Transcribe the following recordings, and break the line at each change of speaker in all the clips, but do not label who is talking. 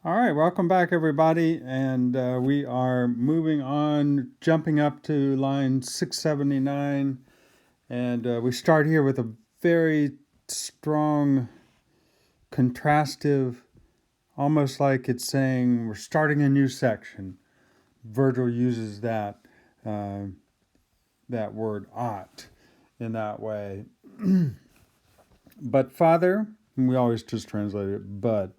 All right, welcome back, everybody. And we are moving on, jumping up to line 679. And we start here with a very strong, contrastive, almost like it's saying we're starting a new section. Virgil uses uh, that word ought in that way. But Father, we always just translate it but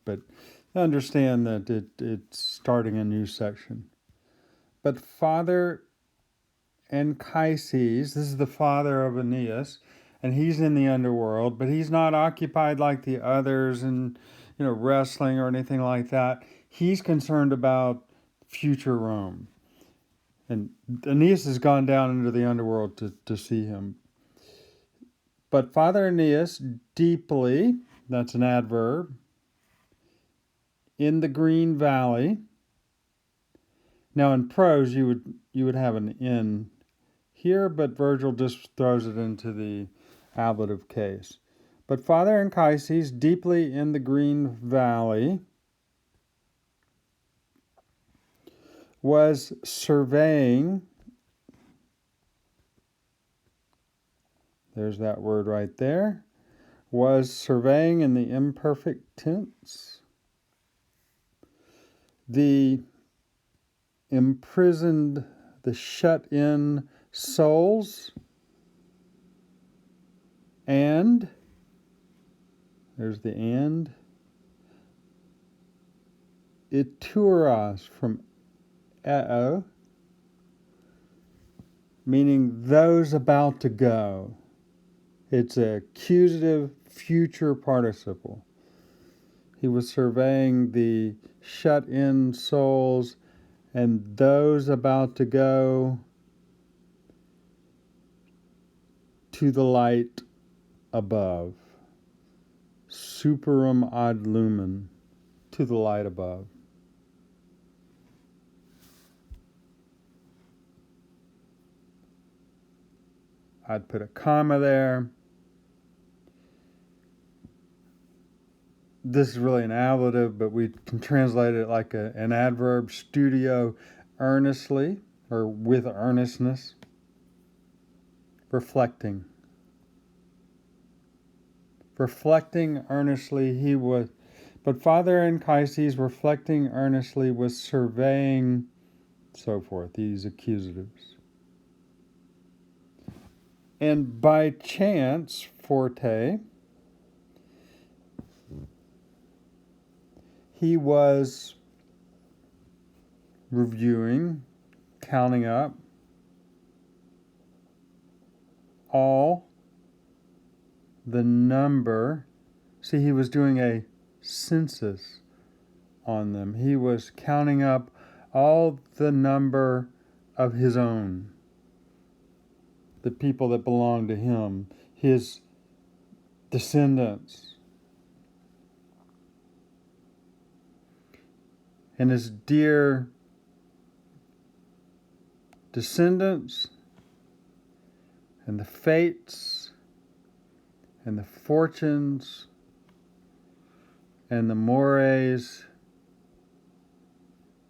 understand that it's starting a new section. But Father Anchises, this is the father of Aeneas, and he's in the underworld, but he's not occupied like the others and wrestling or anything like that. He's concerned about future Rome. And Aeneas has gone down into the underworld to see him. But Father Aeneas, deeply, that's an adverb, in the green valley. Now in prose you would have an in here, but Virgil just throws it into the ablative case. But Father Anchises, deeply in the green valley, was surveying, there's that word right there, was surveying in the imperfect tense, the imprisoned, the shut-in souls, and, there's the and, ituras from eo, meaning those about to go. It's an accusative future participle. He was surveying the shut-in souls and those about to go to the light above. Superum ad lumen, to the light above. I'd put a comma there. This is really an ablative, but we can translate it like an adverb, studio earnestly, or with earnestness, reflecting. Reflecting earnestly, he was, but Father Anchises, reflecting earnestly, was surveying, so forth, these accusatives. And by chance, forte, he was reviewing, counting up all the number. See, he was doing a census on them. He was counting up all the number of his own, the people that belonged to him, his descendants. And his dear descendants and the fates and the fortunes and the mores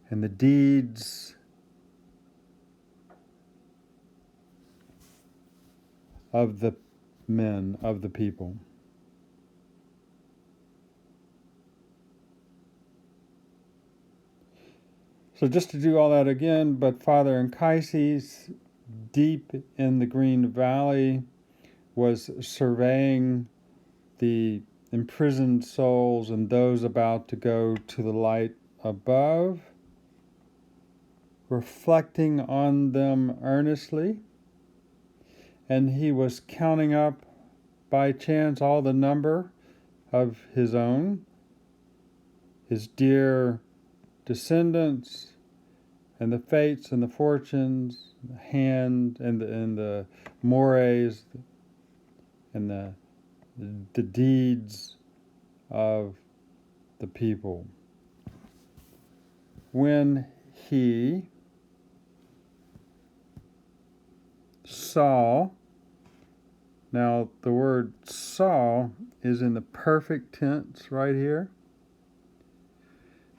and the deeds of the men, of the people. So just to do all that again, but Father Anchises, deep in the green valley, was surveying the imprisoned souls and those about to go to the light above, reflecting on them earnestly, and he was counting up by chance all the number of his own, his dear descendants, and the fates and the fortunes, the hand and the mores and the deeds of the people. When he saw, now the word saw is in the perfect tense right here.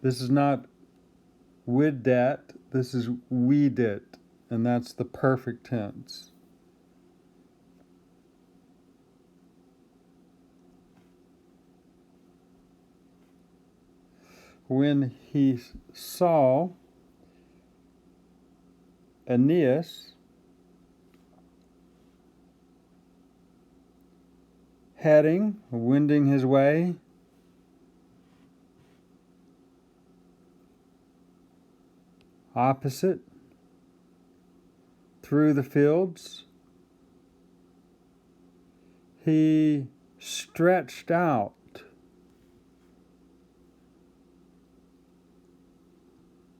This is not widet, this is weedit, and that's the perfect tense. When he saw Aeneas wending his way opposite through the fields, he stretched out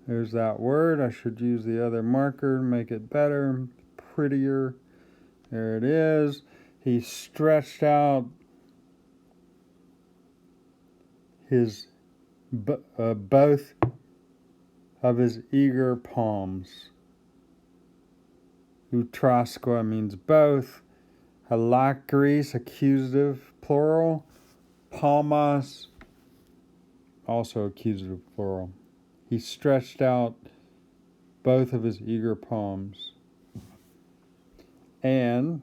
there's that word. I should use the other marker to make it better, prettier. There it is. He stretched out his both of his eager palms. Utrasqua means both. Halakris, accusative, plural. Palmas, also accusative, plural. He stretched out both of his eager palms. And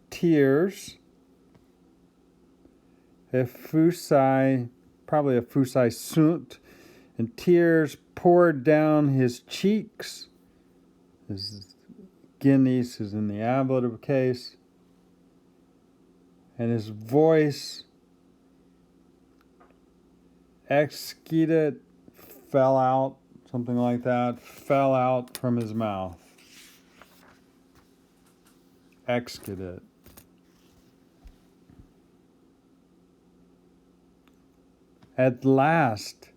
tears, probably a fusai sunt, and tears poured down his cheeks. His Guinness is in the ablative case. And his voice excited, fell out, something like that, fell out from his mouth. Excited. At last,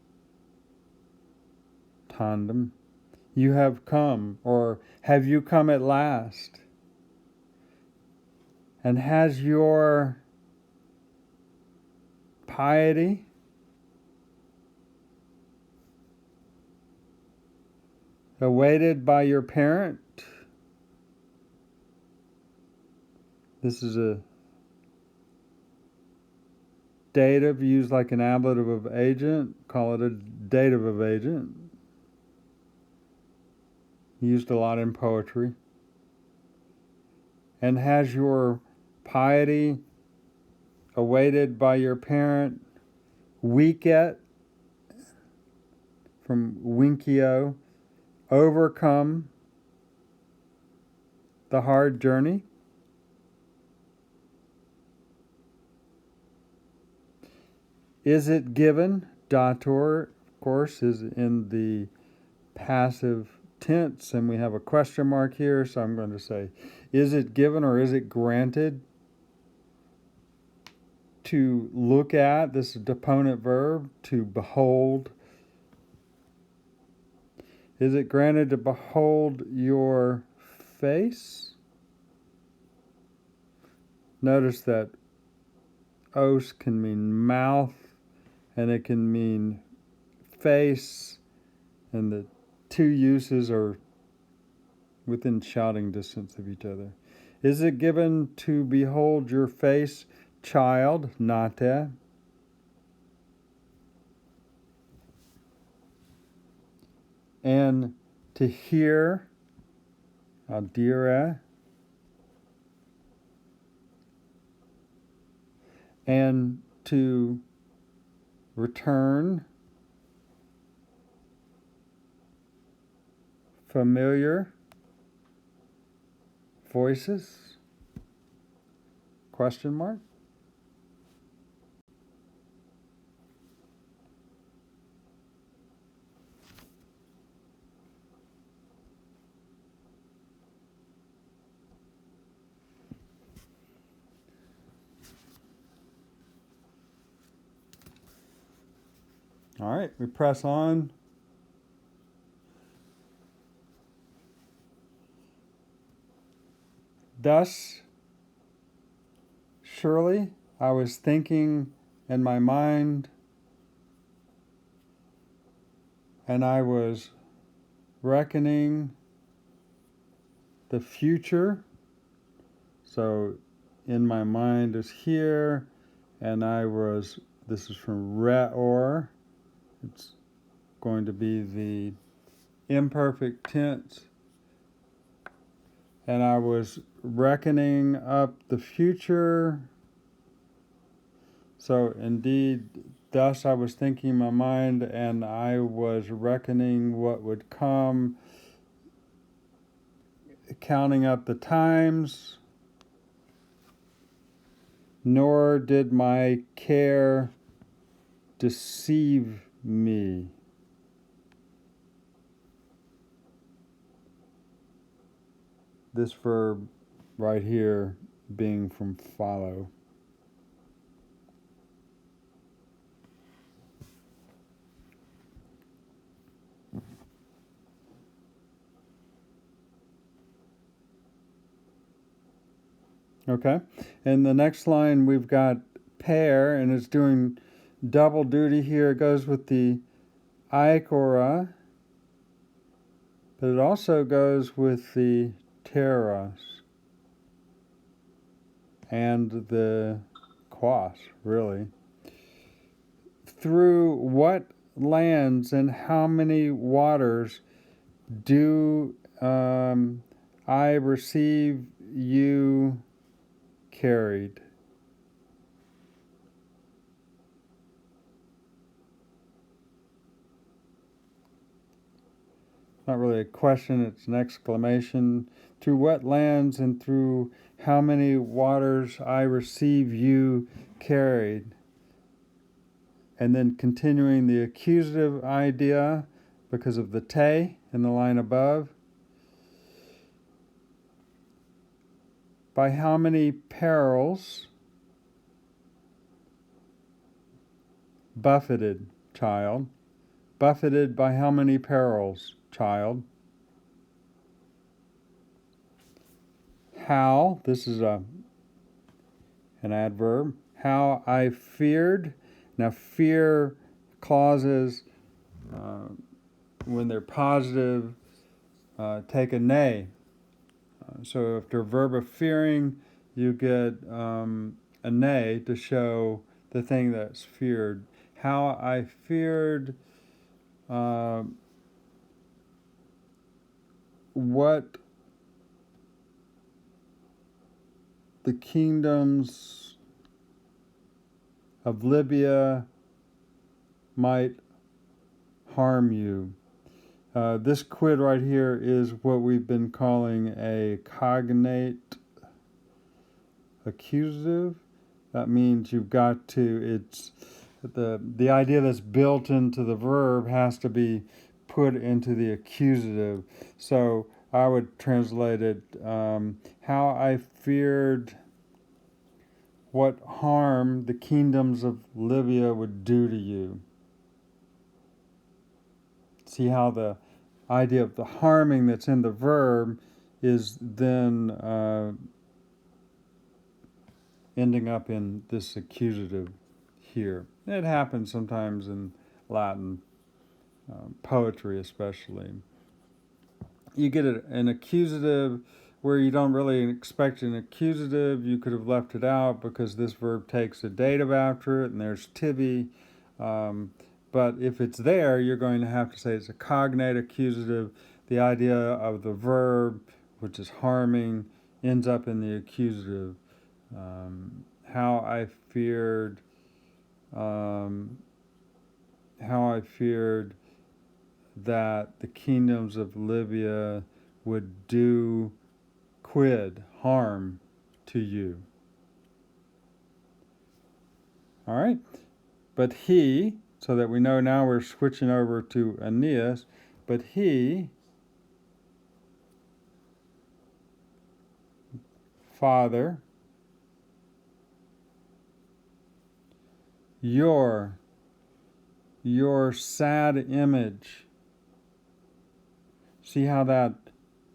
tandem, you have come, or have you come at last? And has your piety awaited by your parent? This is a dative used like an ablative of agent. Call it a dative of agent. Used a lot in poetry. And has your piety awaited by your parent? Weeket, from winkio, overcome the hard journey? Is it given? Dator, of course, is in the passive tense, and we have a question mark here, so I'm going to say, is it given or is it granted to look at? This is a deponent verb, to behold. Is it granted to behold your face? Notice that os can mean mouth, and it can mean face, and the two uses are within shouting distance of each other. Is it given to behold your face, child, nate? And to hear, audire, and to return, familiar voices? Question mark? All right, we press on. Thus, surely I was thinking in my mind, and I was reckoning the future. So in my mind is here, and this is from re'or, It's going to be the imperfect tense. And I was reckoning up the future. So indeed, thus I was thinking in my mind, and I was reckoning what would come, counting up the times, nor did my care deceive me. This verb right here being from follow. Okay, and the next line we've got pair, and it's doing double duty here. It goes with the aikora, but it also goes with the teros and the quas, really. Through what lands and how many waters do I receive you carried? Not really a question, it's an exclamation. Through what lands and through how many waters I receive you carried? And then continuing the accusative idea because of the te in the line above. By how many perils buffeted, child? Buffeted by how many perils, child? How, this is an adverb, how I feared. Now fear clauses, when they're positive, take a ne. So after a verb of fearing, you get a ne to show the thing that's feared. How I feared what the kingdoms of Libya might harm you. This quid right here is what we've been calling a cognate accusative. That means you've got to, it's the idea that's built into the verb has to be put into the accusative. So I would translate it, how I feared what harm the kingdoms of Libya would do to you. See how the idea of the harming that's in the verb is then ending up in this accusative here. It happens sometimes in Latin poetry especially. You get an accusative where you don't really expect an accusative. You could have left it out because this verb takes a dative after it, and there's tibi. But if it's there, you're going to have to say it's a cognate accusative. The idea of the verb, which is harming, ends up in the accusative. How I feared that the kingdoms of Libya would do quid, harm to you. All right, but he, so that we know now we're switching over to Aeneas, but he, Father, your sad image. See how that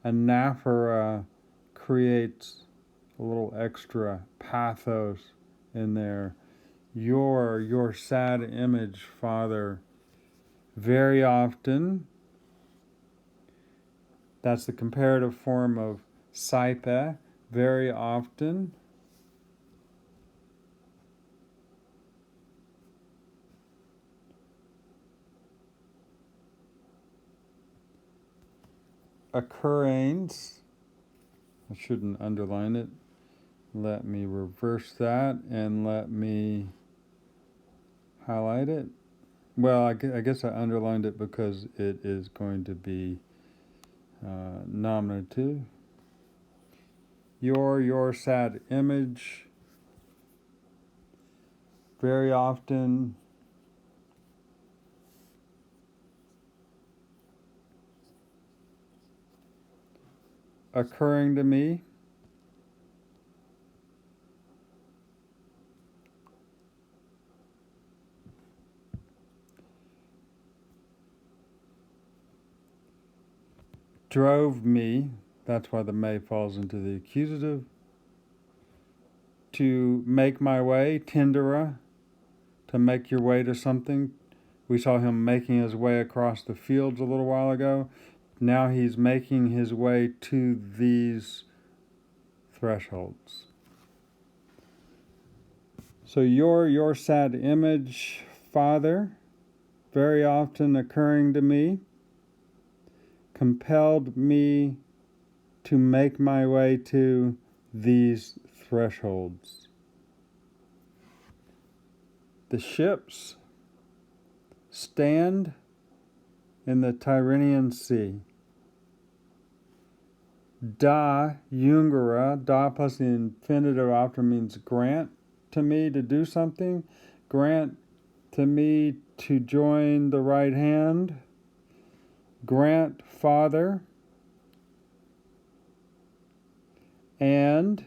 anaphora creates a little extra pathos in there. Your sad image, Father. Very often, that's the comparative form of saipe. Very often, occurrence. I shouldn't underline it. Let me reverse that and let me highlight it. Well, I guess I underlined it because it is going to be nominative. Your sad image. Very often occurring to me. Drove me, that's why the may falls into the accusative. To make my way, tendera, to make your way to something. We saw him making his way across the fields a little while ago. Now he's making his way to these thresholds. So your sad image, Father, very often occurring to me, compelled me to make my way to these thresholds. The ships stand in the Tyrrhenian Sea. Da, Jungera, da plus the infinitive often means grant to me to do something, grant to me to join the right hand, grant Father, and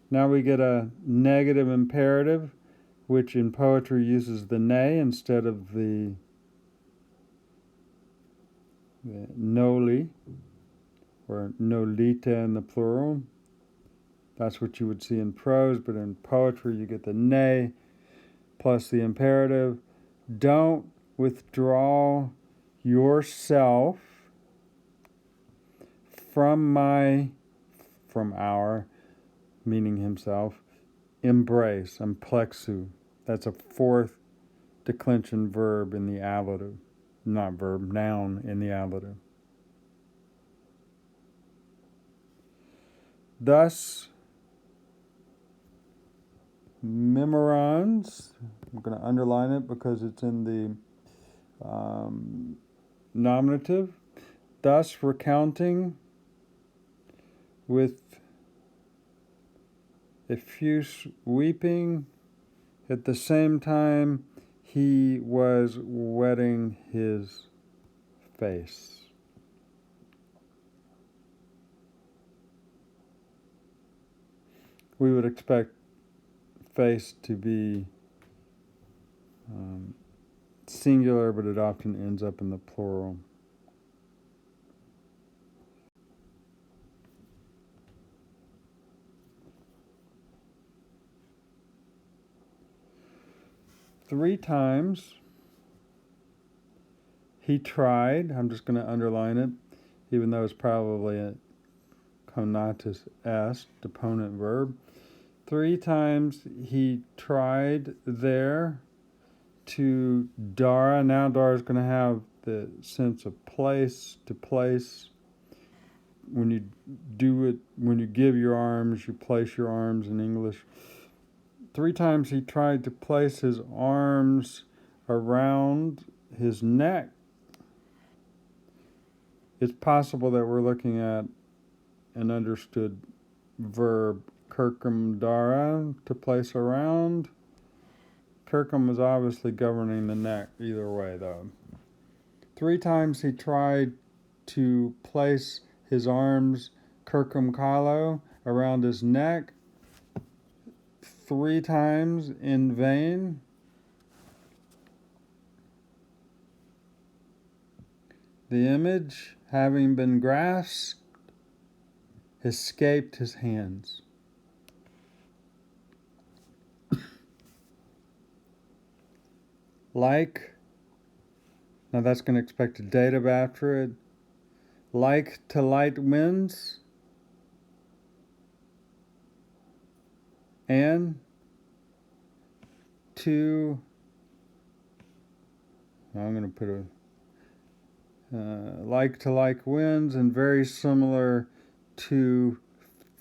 now we get a negative imperative, which in poetry uses the ne instead of the noli, or nolita in the plural. That's what you would see in prose, but in poetry you get the ne plus the imperative. Don't withdraw yourself from our, meaning himself, embrace, amplexu. That's a fourth declension verb in the ablative. Not verb, noun in the ablative. Thus, memorans, I'm going to underline it because it's in the nominative, thus recounting with effuse weeping, at the same time he was wetting his face. We would expect face to be singular, but it often ends up in the plural. Three times he tried, I'm just going to underline it, even though it's probably a conatus est, deponent verb. 3 times he tried there to Dara. Now Dara is going to have the sense of place, to place. When you do it, when you give your arms, you place your arms in English. 3 times he tried to place his arms around his neck. It's possible that we're looking at an understood verb, kirkum dara, to place around. Kirkum is obviously governing the neck either way, though. 3 times he tried to place his arms, kirkum kalo, around his neck. 3 times in vain. The image, having been grasped, escaped his hands. Like, now that's going to expect a dative after it. Like to light winds, and to, I'm going to put like to like winds, and very similar to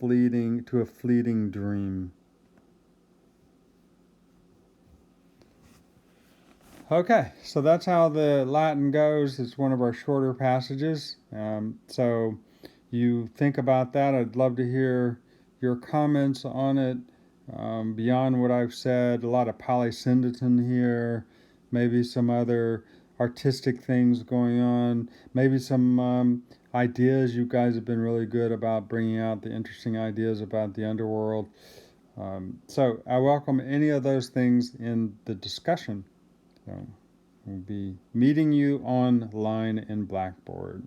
a fleeting dream. Okay, so that's how the Latin goes. It's one of our shorter passages. So you think about that. I'd love to hear your comments on it. Beyond what I've said, a lot of polysyndeton here, maybe some other artistic things going on, maybe some ideas. You guys have been really good about bringing out the interesting ideas about the underworld. So I welcome any of those things in the discussion. So we'll be meeting you online in Blackboard.